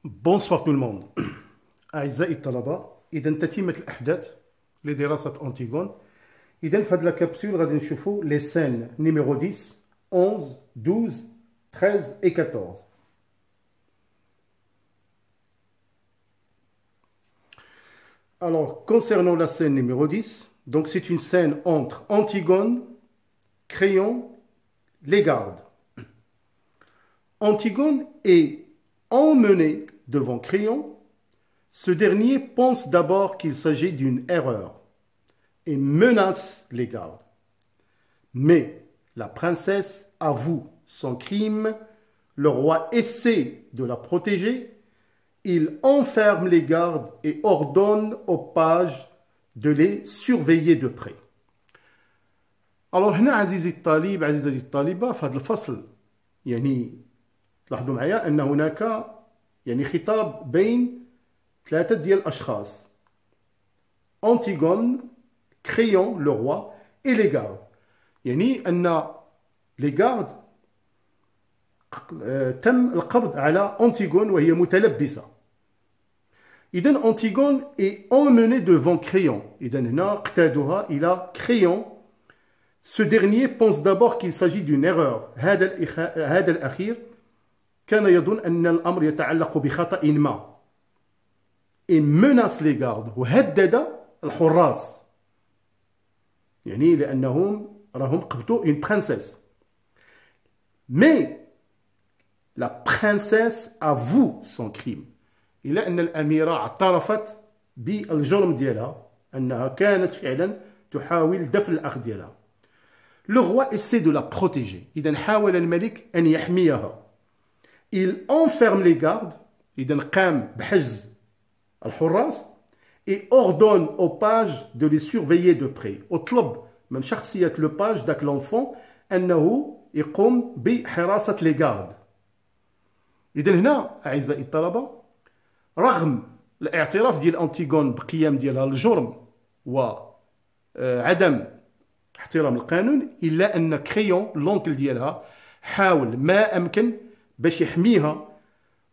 Bonsoir tout le monde. أعزائي الطلبة، إذا تتمة الأحداث لدراسة أنتيغون. إذا في هذه الكبسول غادي نشوفوا لي سين نيميرو 10 11 12 13 et 14. Alors, concernant la scène numéro 10, donc c'est une scène entre Antigone, Créon, les gardes. Antigone est emmené devant Créon. Ce dernier pense d'abord qu'il s'agit d'une erreur et menace les gardes. Mais la princesse avoue son crime, le roi essaie de la protéger, il enferme les gardes et ordonne aux pages de les surveiller de près. Alors هنا عزيزي الطالب عزيزتي الطالبة في هذا الفصل لاحظوا معايا أن هناك خطاب بين ثلاثة ديال الأشخاص: Antigone, Créon, le roi, et les gardes. أن les gardes تم القبض على أنتيغون وهي متلبسة. إذن أنتيغون est emmené devant Créon. إذن هنا اقتادها إلى Créon. Ce dernier pense d'abord qu'il s'agit d'une erreur. هذا الأخير كان يظن أن الأمر يتعلق بخطأ ما. Et menace les gardes. وهدد الحراس. لأنهم راهم قبضوا une princesse. Mais la princesse avoue son crime. إلى أن الأميرة اعترفت بالجرم ديالها، أنها كانت فعلا تحاول دفن الأخ ديالها. Le roi essaie de la protéger. إذن حاول الملك أن يحميها. Il enferme les gardes. إذن قام بحجز الحراس et ordonne aux pages de les surveiller de près. وطلب من شخصية le page داك l'enfant أنه يقوم بحراسة les gardes. إذن هنا أعزائي الطلبة، رغم الاعتراف ديال أنتيغون بقيام ديالها الجرم وعدم احترام القانون، إلا أن كريون لونكل ديالها حاول ما أمكن باش يحميها،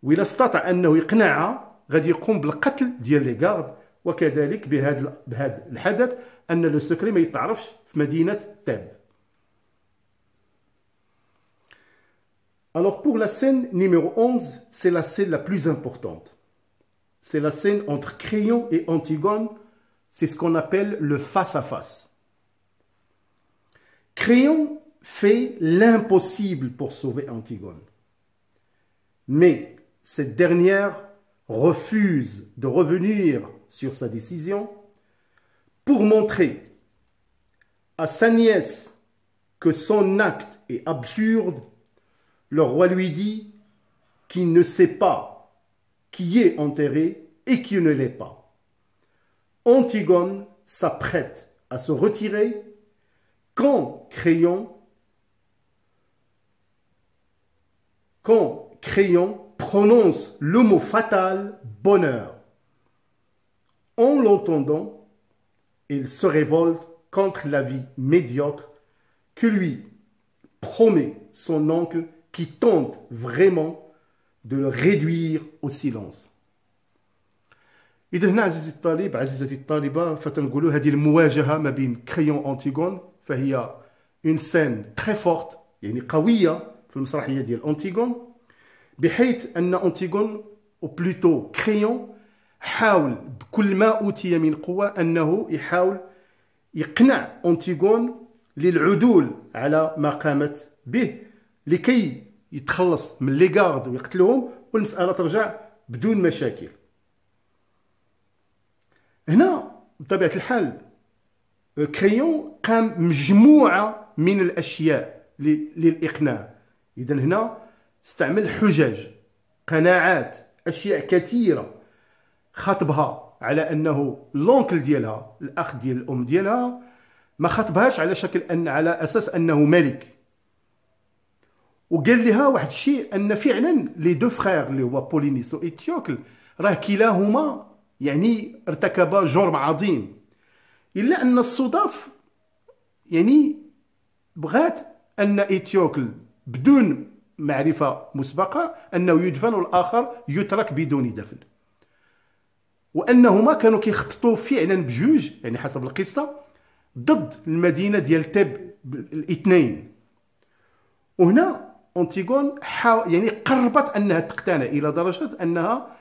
وإلا استطاع أنه يقنعها غادي يقوم بالقتل ديال لي غارد. وكذلك بهذا الحدث أن لو سكري ما يتعرفش في مدينة تاب. Alors pour la scène numéro 11, c'est la scène la plus importante. C'est la scène entre Créon et Antigone. C'est ce qu'on appelle le face-à-face. Créon fait l'impossible pour sauver Antigone. Mais cette dernière refuse de revenir sur sa décision pour montrer à sa nièce que son acte est absurde. Le roi lui dit qu'il ne sait pas qui est enterré et qui ne l'est pas. Antigone s'apprête à se retirer quand Créon prononce le mot fatal « bonheur ». En l'entendant, il se révolte contre la vie médiocre que lui promet son oncle, qui tente vraiment de le réduire au silence. إذا هنا عزيزي الطالب عزيزتي الطالبة فتنقولوا هذه المواجهة ما بين كريون وأنتيغون فهي une scène très forte، قوية في المسرحية ديال أنتيغون، بحيث أن أنتيغون أو بلوتو كريون حاول بكل ما أوتي من قوة أنه يحاول يقنع أنتيغون للعدول على ما قامت به لكي يتخلص من لي غارد ويقتلهم والمسألة ترجع بدون مشاكل. هنا بطبيعة الحال كريون قام مجموعة من الأشياء للإقناع. إذا هنا استعمل حجج، قناعات، أشياء كثيرة خاطبها على أنه لونكل ديالها الأخ ديال الأم ديالها ما خاطبهاش على شكل على أساس أنه ملك. وقال لها واحد الشيء أن فعلا لي دو فخير اللي هو بولينيس و إيتيوكل راه كلاهما ارتكبا جرم عظيم، إلا أن الصدف بغات أن إيتيوكل بدون معرفة مسبقة أنه يدفن والآخر يترك بدون دفن، وأنهما كانوا كيخططوا فعلا بجوج يعني حسب القصة ضد المدينة ديال تب الاثنين. وهنا أنتيغون يعني قربت أنها تقتنع إلى درجة أنها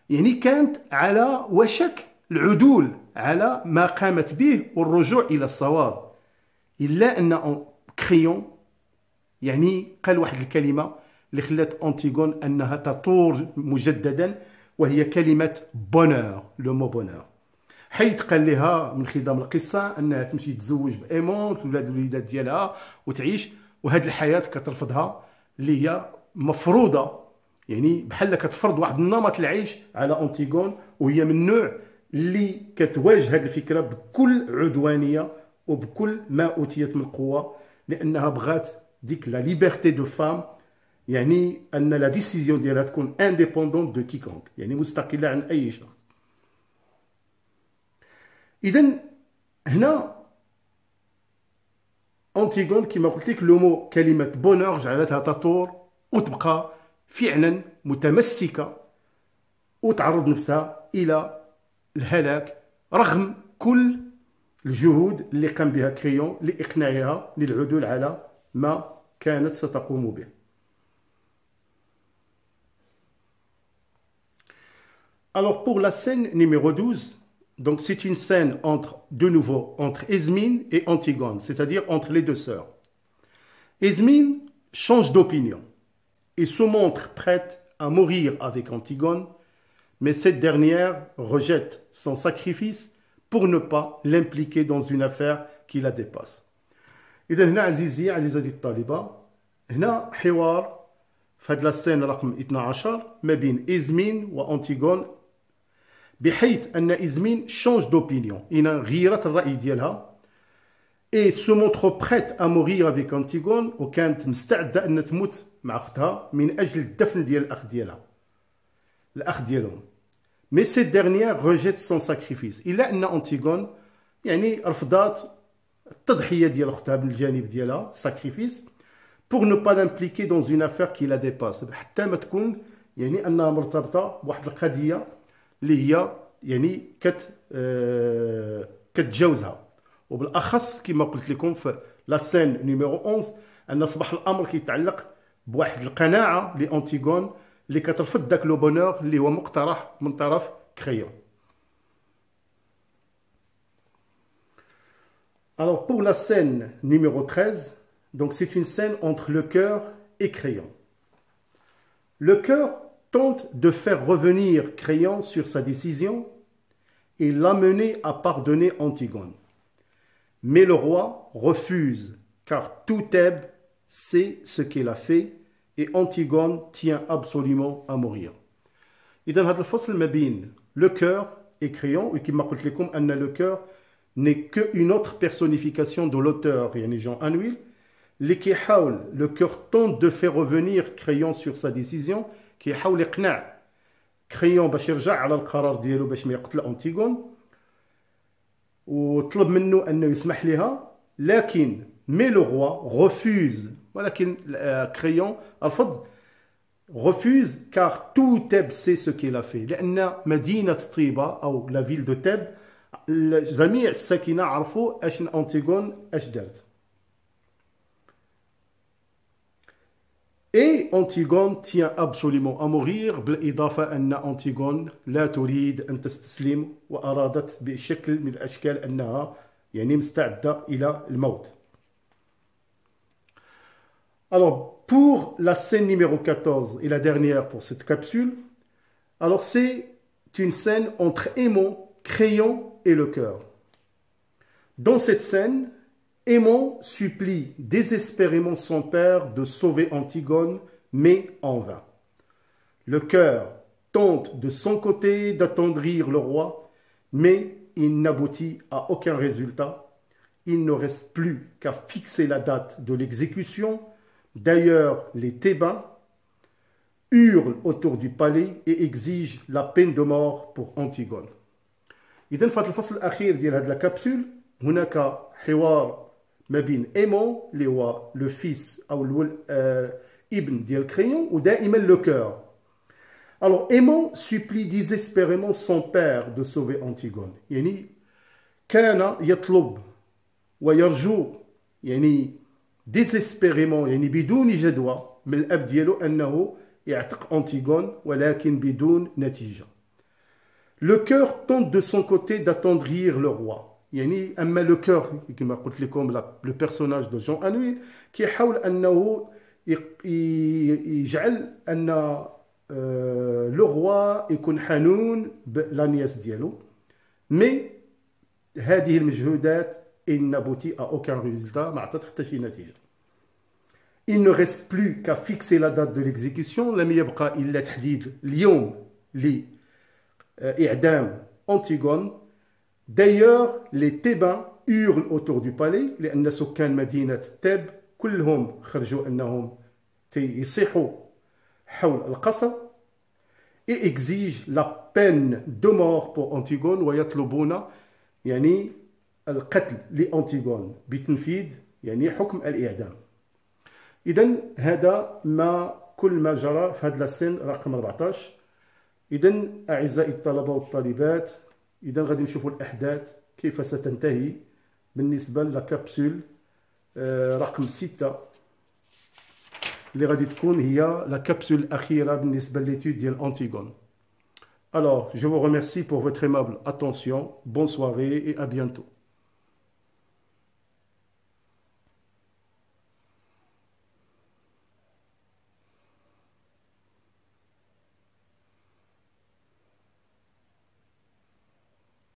يعني كانت على وشك العدول على ما قامت به والرجوع إلى الصواب، إلا أن كريون يعني قال واحد الكلمة اللي خلات أنتيغون أنها تثور مجددا، وهي كلمة بونور، لو مو بونور، حيث قال لها من خضم القصة أنها تمشي تزوج بإيمون تولاد الوليدات ديالها وتعيش، وهذه الحياة كترفضها اللي هي مفروضة، يعني بحال كتفرض واحد النمط العيش على أنتيغون، وهي من النوع اللي كتواجه هذه الفكرة بكل عدوانية وبكل ما أوتيت من قوة، لأنها بغات ديك لا ليبرتي دو فام، يعني أن لا ديسيزيون ديالها تكون انديبوندونت دو كيكونك، يعني مستقلة عن أي شخص. إذن هنا أنتيغون كما قلت لك لو كلمة بونور جعلتها تثور وتبقى فعلا متمسكة وتعرض نفسها إلى الهلاك رغم كل الجهود اللي قام بها كريون لإقناعها للعدول على ما كانت ستقوم به. Alors pour la scène numéro 12, donc c'est une scène de nouveau entre Esmine et Antigone, c'est-à-dire entre les deux sœurs. Esmine change d'opinion et se montre prête à mourir avec Antigone, mais cette dernière rejette son sacrifice pour ne pas l'impliquer dans une affaire qui la dépasse. إذا هنا عزيزتي الطالبة، هنا حوار في هذه السنة رقم 12 ما بين إزمين وأنتيغون، بحيث أن إزمين change d'opinion، إن غيرت الرأي ديالها et se montre prête à mourir avec Antigone، وكانت مستعدة أن تموت مع أختها من أجل الدفن ديال الأخ ديالها، الأخ ديالهم. mais cette dernière rejette son sacrifice، إلا أن أنتيغون يعني رفضات التضحية ديال أختها من الجانب ديالها sacrifice pour ne pas l'impliquer dans une affaire qui la dépasse، حتى ما تكون يعني أنها مرتبطة بواحد القضية اللي هي يعني كتجاوزها. وبالأخص كما قلت لكم في لا سين نيميرو 11 أن أصبح الأمر كيتعلق بواحد القناعة لأنتيغون اللي كترفض داك لو بونور اللي هو مقترح من طرف كريون. Alors pour la scène numéro 13, donc c'est une scène entre le cœur et Créon. Le cœur tente de faire revenir Créon sur sa décision et l'amener à pardonner Antigone. Mais le roi refuse, car tout Thèbes sait ce qu'elle a fait et Antigone tient absolument à mourir. إذا هذا الفصل ما بين le cœur et Créon، وكما قلت لكم أن le cœur n'est qu'une autre personnification de l'auteur, يعني Jean Anouilh, اللي كيحاول le cœur tente de faire revenir Créon sur sa décision، كيحاول يقنع كريون باش يرجع على القرار ديالو باش ما يقتل أنتيغون، وطلب منه أنه يسمح لها، لكن مي لو روا refuse، ولكن كريون رفض، refuse car tout Thèbes sait ce qu'il a fait، لأن مدينة طيبة أو لا فيل دو تيب جميع الساكنة عرفوا اش أنتيغون اش دارت. Et Antigone tient absolument à mourir، بالإضافة أن أنتيغون لا تريد أن تستسلم وأرادت بشكل من الأشكال أنها يعني مستعدة إلى الموت. Alors pour la scène numéro 14 et la dernière pour cette capsule, alors c'est une scène entre Aimon, Créon et le cœur. Dans cette scène, Aimon supplie désespérément son père de sauver Antigone, mais en vain. Le cœur tente de son côté d'attendrir le roi, mais il n'aboutit à aucun résultat. Il ne reste plus qu'à fixer la date de l'exécution. D'ailleurs, les Thébains hurlent autour du palais et exigent la peine de mort pour Antigone. إذن في هذا الفصل الأخير ديال هذه الكابسول هناك حوار ما بين ايمون اللي هو لو فيس او ibn ديال crayon ودائما le cœur. Alors Aimon supplie désespérément son père de sauver Antigone. يعني كان يطلب ويرجو يعني désespérément يعني بدون جدوى من الأب ديالو أنه يعتق أنتيغون ولكن بدون نتيجة. Le cœur tente de son côté d'attendrir le roi. يعني أما le cœur كما قلت لكم le personnage de Jean Anouilh كيحاول أنه يجعل أن le roi يكون حنون بلانياس ديالو. mais هذه المجهودات il n'aboutit à aucun résultat ما عطات حتى شي نتيجة. Il ne reste plus qu'à fixer la date de l'exécution. لم يبقى إلا تحديد اليوم لإعدام Antigone. D'ailleurs, les Thébains hurlent autour du palais لأن سكان مدينة تيب كلهم خرجوا أنهم يصيحوا حول القصر et exigent la peine de mort pour Antigone ويطلبون يعني القتل لأنتيغون بتنفيذ يعني حكم الإعدام. إذن هذا كل ما جرى في هذا السن رقم 14. إذن أعزائي الطلبة والطالبات إذن غادي نشوفوا الأحداث كيف ستنتهي بالنسبة لكابسول رقم 6 اللي غادي تكون هي la capsule الأخيرة بالنسبة للétude ديال Antigone. Alors, je vous remercie pour votre aimable attention. Bonne soirée et à bientôt.